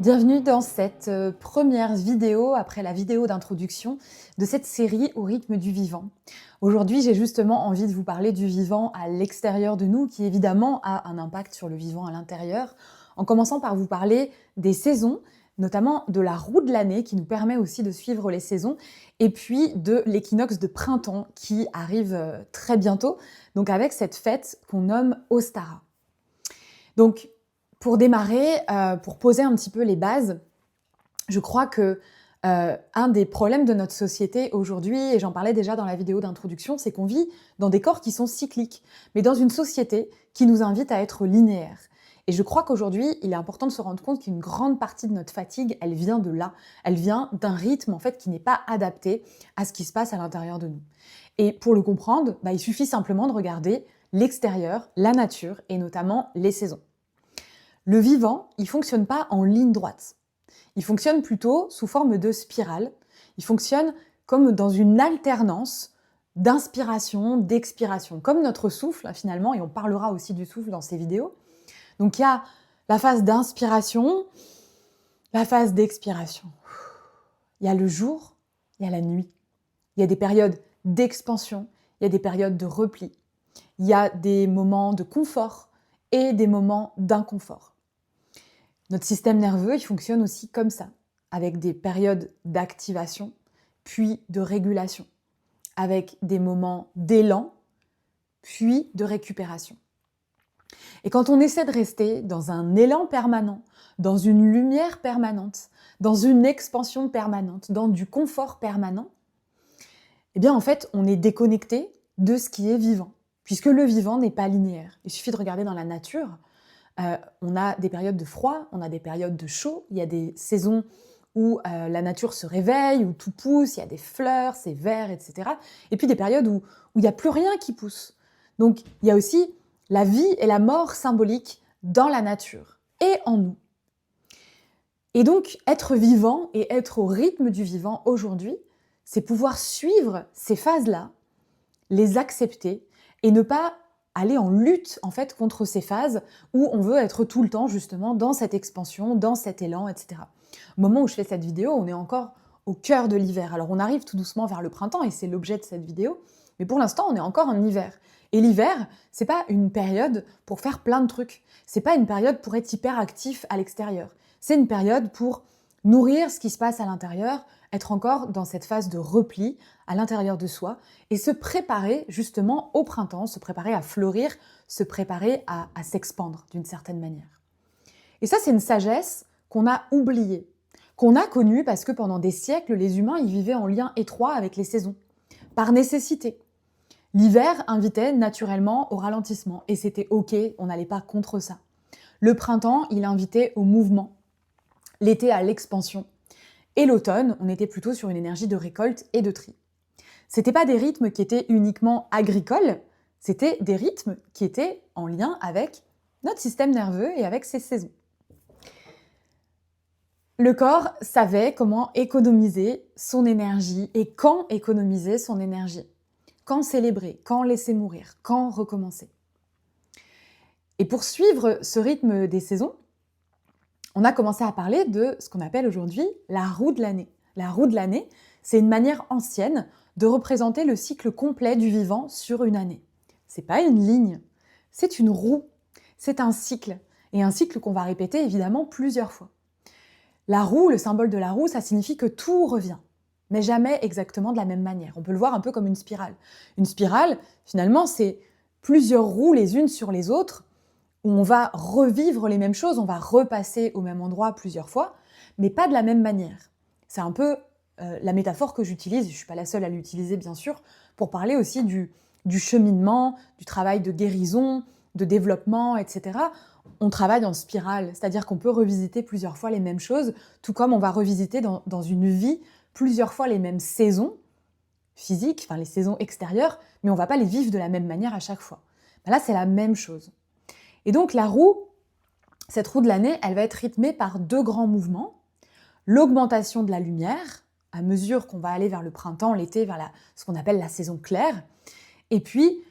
Bienvenue dans cette première vidéo, après la vidéo d'introduction de cette série au rythme du vivant. Aujourd'hui, j'ai justement envie de vous parler du vivant à l'extérieur de nous, qui évidemment a un impact sur le vivant à l'intérieur, en commençant par vous parler des saisons, notamment de la roue de l'année, qui nous permet aussi de suivre les saisons, et puis de l'équinoxe de printemps, qui arrive très bientôt, donc avec cette fête qu'on nomme Ostara. Donc, pour démarrer, pour poser un petit peu les bases, je crois que un des problèmes de notre société aujourd'hui, et j'en parlais déjà dans la vidéo d'introduction, c'est qu'on vit dans des corps qui sont cycliques, mais dans une société qui nous invite à être linéaire. Et je crois qu'aujourd'hui, il est important de se rendre compte qu'une grande partie de notre fatigue, elle vient de là. Elle vient d'un rythme en fait qui n'est pas adapté à ce qui se passe à l'intérieur de nous. Et pour le comprendre, il suffit simplement de regarder l'extérieur, la nature et notamment les saisons. Le vivant, il ne fonctionne pas en ligne droite. Il fonctionne plutôt sous forme de spirale. Il fonctionne comme dans une alternance d'inspiration, d'expiration, comme notre souffle finalement, et on parlera aussi du souffle dans ces vidéos. Donc il y a la phase d'inspiration, la phase d'expiration. Il y a le jour, il y a la nuit. Il y a des périodes d'expansion, il y a des périodes de repli. Il y a des moments de confort et des moments d'inconfort. Notre système nerveux, il fonctionne aussi comme ça, avec des périodes d'activation, puis de régulation, avec des moments d'élan, puis de récupération. Et quand on essaie de rester dans un élan permanent, dans une lumière permanente, dans une expansion permanente, dans du confort permanent, eh bien en fait, on est déconnecté de ce qui est vivant, puisque le vivant n'est pas linéaire. Il suffit de regarder dans la nature. On a des périodes de froid, on a des périodes de chaud, il y a des saisons où la nature se réveille, où tout pousse, il y a des fleurs, c'est vert, etc. Et puis des périodes où il n'y a plus rien qui pousse. Donc il y a aussi la vie et la mort symboliques dans la nature et en nous. Et donc être vivant et être au rythme du vivant aujourd'hui, c'est pouvoir suivre ces phases-là, les accepter et ne pas aller en lutte en fait contre ces phases où on veut être tout le temps justement dans cette expansion, dans cet élan, etc. Au moment où je fais cette vidéo, on est encore au cœur de l'hiver. Alors on arrive tout doucement vers le printemps et c'est l'objet de cette vidéo, mais pour l'instant on est encore en hiver. Et l'hiver, c'est pas une période pour faire plein de trucs. C'est pas une période pour être hyper actif à l'extérieur. C'est une période pour nourrir ce qui se passe à l'intérieur, être encore dans cette phase de repli à l'intérieur de soi et se préparer justement au printemps, se préparer à fleurir, se préparer à s'expandre d'une certaine manière. Et ça, c'est une sagesse qu'on a oubliée, qu'on a connue parce que pendant des siècles, les humains y vivaient en lien étroit avec les saisons, par nécessité. L'hiver invitait naturellement au ralentissement et c'était ok, on n'allait pas contre ça. Le printemps, il invitait au mouvement, l'été à l'expansion. Et l'automne, on était plutôt sur une énergie de récolte et de tri. C'était pas des rythmes qui étaient uniquement agricoles, c'était des rythmes qui étaient en lien avec notre système nerveux et avec ses saisons. Le corps savait comment économiser son énergie et quand économiser son énergie. Quand célébrer, quand laisser mourir, quand recommencer. Et pour suivre ce rythme des saisons, on a commencé à parler de ce qu'on appelle aujourd'hui la roue de l'année. La roue de l'année, c'est une manière ancienne de représenter le cycle complet du vivant sur une année. C'est pas une ligne, c'est une roue, c'est un cycle, et un cycle qu'on va répéter évidemment plusieurs fois. La roue, le symbole de la roue, ça signifie que tout revient, mais jamais exactement de la même manière. On peut le voir un peu comme une spirale. Une spirale, finalement, c'est plusieurs roues les unes sur les autres, où on va revivre les mêmes choses, on va repasser au même endroit plusieurs fois, mais pas de la même manière. C'est un peu la métaphore que j'utilise, je ne suis pas la seule à l'utiliser bien sûr, pour parler aussi du cheminement, du travail de guérison, de développement, etc. On travaille en spirale, c'est-à-dire qu'on peut revisiter plusieurs fois les mêmes choses, tout comme on va revisiter dans une vie plusieurs fois les mêmes saisons physiques, enfin les saisons extérieures, mais on ne va pas les vivre de la même manière à chaque fois. Là, c'est la même chose. Et donc la roue, cette roue de l'année, elle va être rythmée par deux grands mouvements. L'augmentation de la lumière, à mesure qu'on va aller vers le printemps, l'été, vers ce qu'on appelle la saison claire. Et puis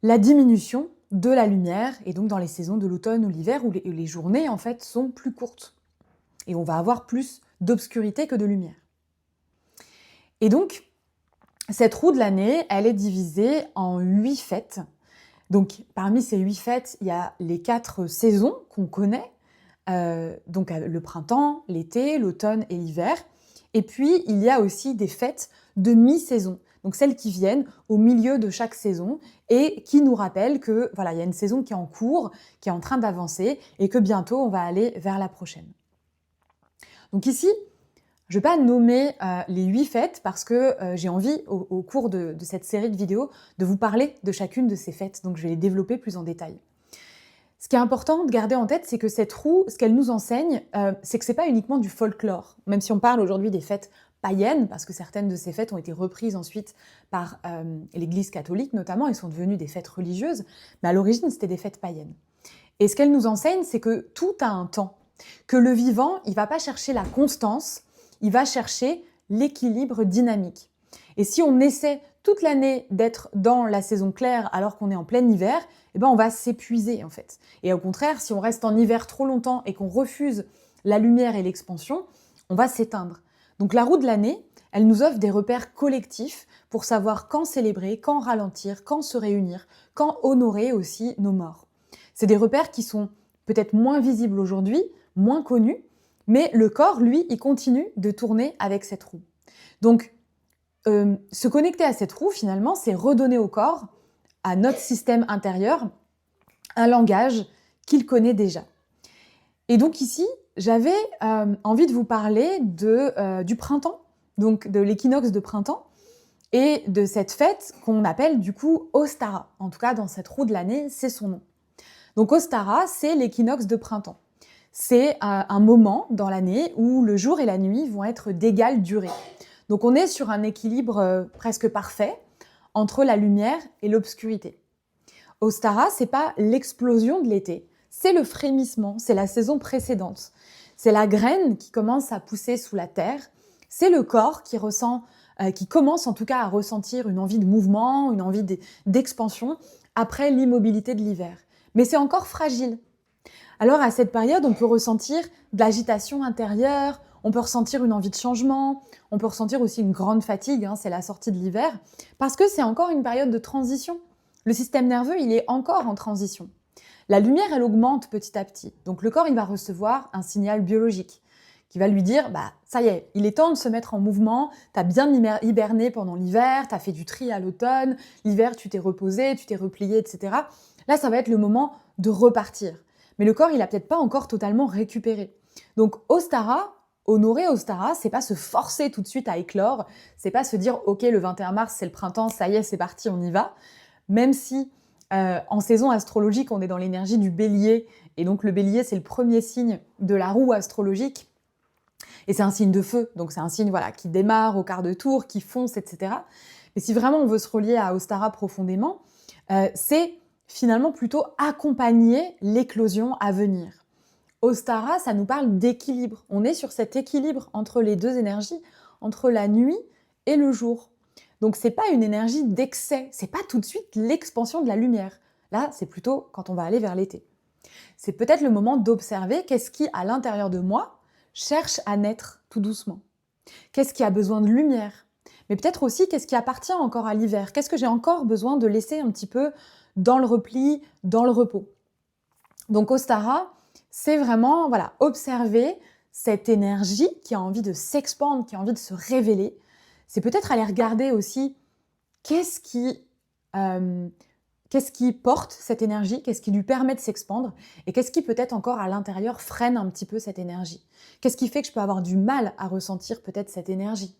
la diminution de la lumière, et donc dans les saisons de l'automne ou l'hiver, où les journées en fait sont plus courtes. et on va avoir plus d'obscurité que de lumière. Et donc, cette roue de l'année, elle est divisée en 8 fêtes. Donc, parmi ces 8 fêtes, il y a les 4 saisons qu'on connaît, donc le printemps, l'été, l'automne et l'hiver. Et puis, il y a aussi des fêtes de mi-saison, donc celles qui viennent au milieu de chaque saison et qui nous rappellent que voilà, il y a une saison qui est en cours, qui est en train d'avancer et que bientôt on va aller vers la prochaine. Donc ici, je ne vais pas nommer les 8 fêtes parce que j'ai envie, au cours de cette série de vidéos, de vous parler de chacune de ces fêtes. Donc je vais les développer plus en détail. Ce qui est important de garder en tête, c'est que cette roue, ce qu'elle nous enseigne, c'est que ce n'est pas uniquement du folklore. Même si on parle aujourd'hui des fêtes païennes, parce que certaines de ces fêtes ont été reprises ensuite par l'Église catholique notamment, et sont devenues des fêtes religieuses, mais à l'origine, c'était des fêtes païennes. Et ce qu'elle nous enseigne, c'est que tout a un temps, que le vivant, il ne va pas chercher la constance, il va chercher l'équilibre dynamique. Et si on essaie toute l'année d'être dans la saison claire alors qu'on est en plein hiver, eh ben on va s'épuiser en fait. Et au contraire, si on reste en hiver trop longtemps et qu'on refuse la lumière et l'expansion, on va s'éteindre. Donc la roue de l'année, elle nous offre des repères collectifs pour savoir quand célébrer, quand ralentir, quand se réunir, quand honorer aussi nos morts. C'est des repères qui sont peut-être moins visibles aujourd'hui, moins connus, mais le corps, lui, il continue de tourner avec cette roue. Donc, se connecter à cette roue, finalement, c'est redonner au corps, à notre système intérieur, un langage qu'il connaît déjà. Et donc ici, j'avais envie de vous parler du printemps, donc de l'équinoxe de printemps, et de cette fête qu'on appelle du coup Ostara. En tout cas, dans cette roue de l'année, c'est son nom. Donc Ostara, c'est l'équinoxe de printemps. C'est un moment dans l'année où le jour et la nuit vont être d'égale durée. Donc on est sur un équilibre presque parfait entre la lumière et l'obscurité. Ostara, c'est pas l'explosion de l'été, c'est le frémissement, c'est la saison précédente. C'est la graine qui commence à pousser sous la terre, c'est le corps qui commence en tout cas à ressentir une envie de mouvement, une envie d'expansion après l'immobilité de l'hiver. Mais c'est encore fragile. Alors à cette période, on peut ressentir de l'agitation intérieure, on peut ressentir une envie de changement, on peut ressentir aussi une grande fatigue, c'est la sortie de l'hiver, parce que c'est encore une période de transition. Le système nerveux, il est encore en transition. La lumière, elle augmente petit à petit. Donc le corps, il va recevoir un signal biologique qui va lui dire « ça y est, il est temps de se mettre en mouvement, tu as bien hiberné pendant l'hiver, tu as fait du tri à l'automne, l'hiver, tu t'es reposé, tu t'es replié, etc. » Là, ça va être le moment de repartir. Mais le corps, il n'a peut-être pas encore totalement récupéré. Donc Ostara, honorer Ostara, c'est pas se forcer tout de suite à éclore, c'est pas se dire « ok, le 21 mars, c'est le printemps, ça y est, c'est parti, on y va ». Même si en saison astrologique, on est dans l'énergie du bélier, et donc le bélier, c'est le premier signe de la roue astrologique, et c'est un signe de feu, donc c'est un signe qui démarre au quart de tour, qui fonce, etc. Mais si vraiment on veut se relier à Ostara profondément, c'est finalement plutôt accompagner l'éclosion à venir. Ostara, ça nous parle d'équilibre. On est sur cet équilibre entre les deux énergies, entre la nuit et le jour. Donc c'est pas une énergie d'excès, c'est pas tout de suite l'expansion de la lumière. Là, c'est plutôt quand on va aller vers l'été. C'est peut-être le moment d'observer qu'est-ce qui, à l'intérieur de moi, cherche à naître tout doucement. Qu'est-ce qui a besoin de lumière? Mais peut-être aussi qu'est-ce qui appartient encore à l'hiver? Qu'est-ce que j'ai encore besoin de laisser un petit peu dans le repli, dans le repos? Donc Ostara, c'est vraiment observer cette énergie qui a envie de s'expandre, qui a envie de se révéler. C'est peut-être aller regarder aussi qu'est-ce qui porte cette énergie, qu'est-ce qui lui permet de s'expandre et qu'est-ce qui peut-être encore à l'intérieur freine un petit peu cette énergie. Qu'est-ce qui fait que je peux avoir du mal à ressentir peut-être cette énergie?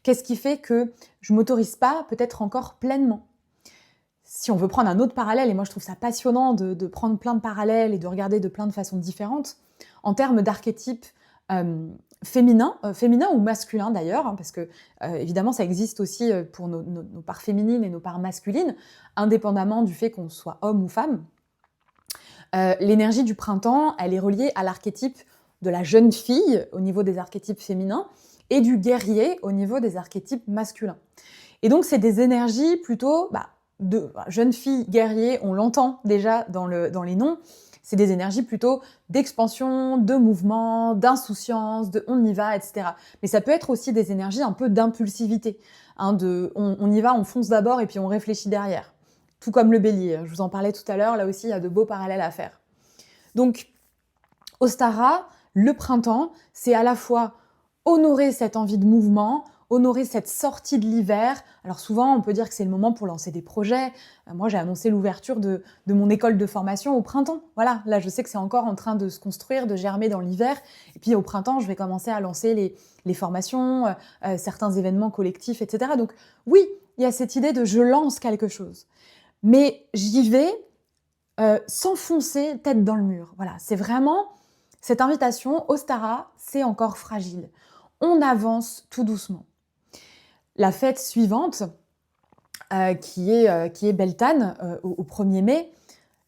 Qu'est-ce qui fait que je ne m'autorise pas peut-être encore pleinement? Si on veut prendre un autre parallèle, et moi je trouve ça passionnant de prendre plein de parallèles et de regarder de plein de façons différentes, en termes d'archétypes féminins ou masculins d'ailleurs, parce que évidemment ça existe aussi pour nos parts féminines et nos parts masculines, indépendamment du fait qu'on soit homme ou femme. L'énergie du printemps, elle est reliée à l'archétype de la jeune fille au niveau des archétypes féminins et du guerrier au niveau des archétypes masculins. Et donc c'est des énergies plutôt de jeune fille, guerrier, on l'entend déjà dans les noms, C'est des énergies plutôt d'expansion, de mouvement, d'insouciance, de on y va, etc. Mais ça peut être aussi des énergies un peu d'impulsivité, hein, on y va, on fonce d'abord et puis on réfléchit derrière. Tout comme le bélier, je vous en parlais tout à l'heure, là aussi il y a de beaux parallèles à faire. Donc, Ostara, le printemps, c'est à la fois honorer cette envie de mouvement, honorer cette sortie de l'hiver. Alors souvent, on peut dire que c'est le moment pour lancer des projets. Moi, j'ai annoncé l'ouverture de mon école de formation au printemps. Voilà, là, je sais que c'est encore en train de se construire, de germer dans l'hiver. Et puis au printemps, je vais commencer à lancer les formations, certains événements collectifs, etc. Donc oui, il y a cette idée de je lance quelque chose. Mais j'y vais sans foncer tête dans le mur. Voilà, c'est vraiment cette invitation. Ostara, c'est encore fragile. On avance tout doucement. La fête suivante, qui est Beltane, au 1er mai,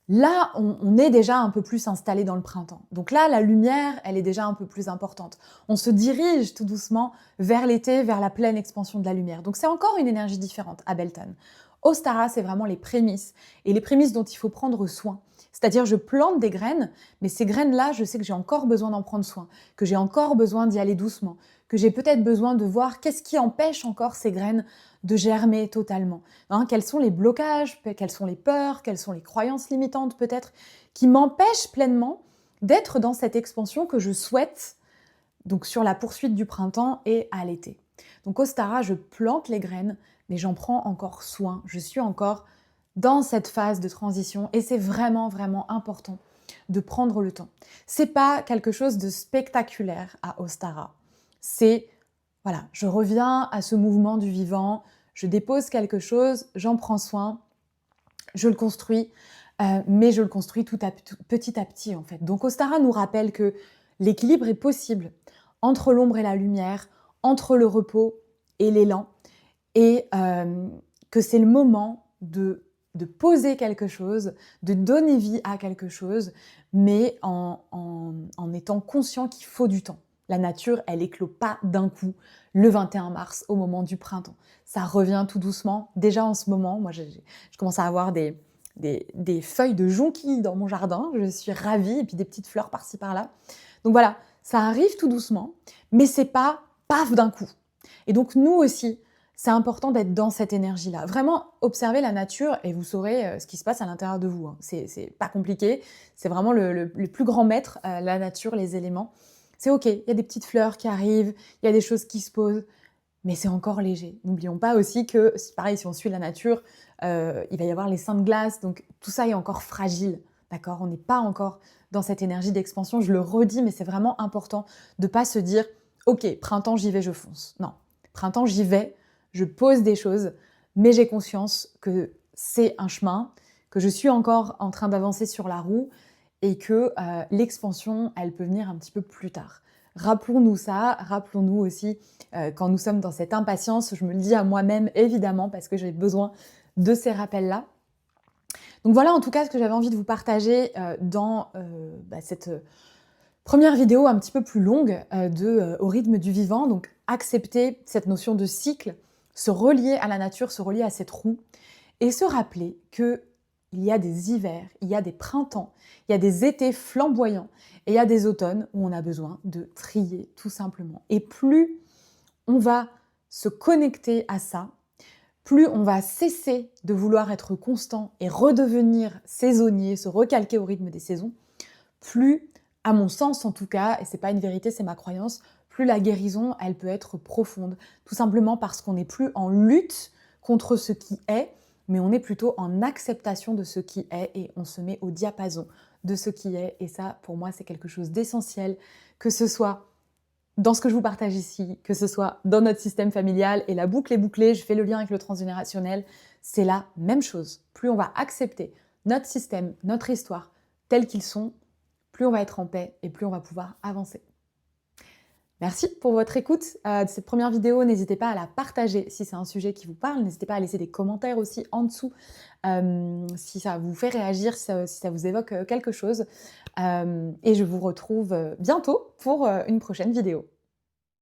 là, on est déjà un peu plus installé dans le printemps. Donc là, la lumière, elle est déjà un peu plus importante. On se dirige tout doucement vers l'été, vers la pleine expansion de la lumière. Donc c'est encore une énergie différente à Beltane. Ostara, c'est vraiment les prémices, et les prémices dont il faut prendre soin. C'est-à-dire, je plante des graines, mais ces graines-là, je sais que j'ai encore besoin d'en prendre soin, que j'ai encore besoin d'y aller doucement, que j'ai peut-être besoin de voir qu'est-ce qui empêche encore ces graines de germer totalement. Hein, quels sont les blocages, quelles sont les peurs, quelles sont les croyances limitantes peut-être, qui m'empêchent pleinement d'être dans cette expansion que je souhaite, donc sur la poursuite du printemps et à l'été. Donc Ostara, je plante les graines, mais j'en prends encore soin. Je suis encore dans cette phase de transition et c'est vraiment, vraiment important de prendre le temps. C'est pas quelque chose de spectaculaire à Ostara. C'est, voilà, je reviens à ce mouvement du vivant, je dépose quelque chose, j'en prends soin, je le construis, mais je le construis petit à petit en fait. Donc Ostara nous rappelle que l'équilibre est possible entre l'ombre et la lumière, entre le repos et l'élan, et que c'est le moment de poser quelque chose, de donner vie à quelque chose, mais en étant conscient qu'il faut du temps. La nature, elle éclot pas d'un coup le 21 mars au moment du printemps. Ça revient tout doucement. Déjà en ce moment, moi je commence à avoir des feuilles de jonquilles dans mon jardin. Je suis ravie, et puis des petites fleurs par-ci par-là. Donc voilà, ça arrive tout doucement, mais c'est pas paf d'un coup. Et donc nous aussi, c'est important d'être dans cette énergie-là. Vraiment, observez la nature et vous saurez ce qui se passe à l'intérieur de vous. Hein. C'est pas compliqué, c'est vraiment le plus grand maître, la nature, les éléments. C'est ok, il y a des petites fleurs qui arrivent, il y a des choses qui se posent, mais c'est encore léger. N'oublions pas aussi que, pareil, si on suit la nature, il va y avoir les seins de glace, donc tout ça est encore fragile, d'accord? On n'est pas encore dans cette énergie d'expansion, je le redis, mais c'est vraiment important de ne pas se dire « Ok, printemps, j'y vais, je fonce ». Non, printemps, j'y vais, je pose des choses, mais j'ai conscience que c'est un chemin, que je suis encore en train d'avancer sur la roue et que l'expansion, elle peut venir un petit peu plus tard. Rappelons-nous ça, rappelons-nous aussi quand nous sommes dans cette impatience, je me le dis à moi-même évidemment parce que j'ai besoin de ces rappels-là. Donc voilà en tout cas ce que j'avais envie de vous partager dans cette première vidéo un petit peu plus longue au rythme du vivant. Donc accepter cette notion de cycle, se relier à la nature, se relier à cette roue et se rappeler que il y a des hivers, il y a des printemps, il y a des étés flamboyants et il y a des automnes où on a besoin de trier tout simplement. Et plus on va se connecter à ça, plus on va cesser de vouloir être constant et redevenir saisonnier, se recalquer au rythme des saisons, plus, à mon sens en tout cas, et c'est pas une vérité, c'est ma croyance, plus la guérison, elle peut être profonde. Tout simplement parce qu'on n'est plus en lutte contre ce qui est, mais on est plutôt en acceptation de ce qui est et on se met au diapason de ce qui est. Et ça, pour moi, c'est quelque chose d'essentiel, que ce soit dans ce que je vous partage ici, que ce soit dans notre système familial, et la boucle est bouclée, je fais le lien avec le transgénérationnel, c'est la même chose. Plus on va accepter notre système, notre histoire, tels qu'ils sont, plus on va être en paix et plus on va pouvoir avancer. Merci pour votre écoute de cette première vidéo. N'hésitez pas à la partager si c'est un sujet qui vous parle. N'hésitez pas à laisser des commentaires aussi en dessous si ça vous fait réagir, si ça vous évoque quelque chose. Et je vous retrouve bientôt pour une prochaine vidéo.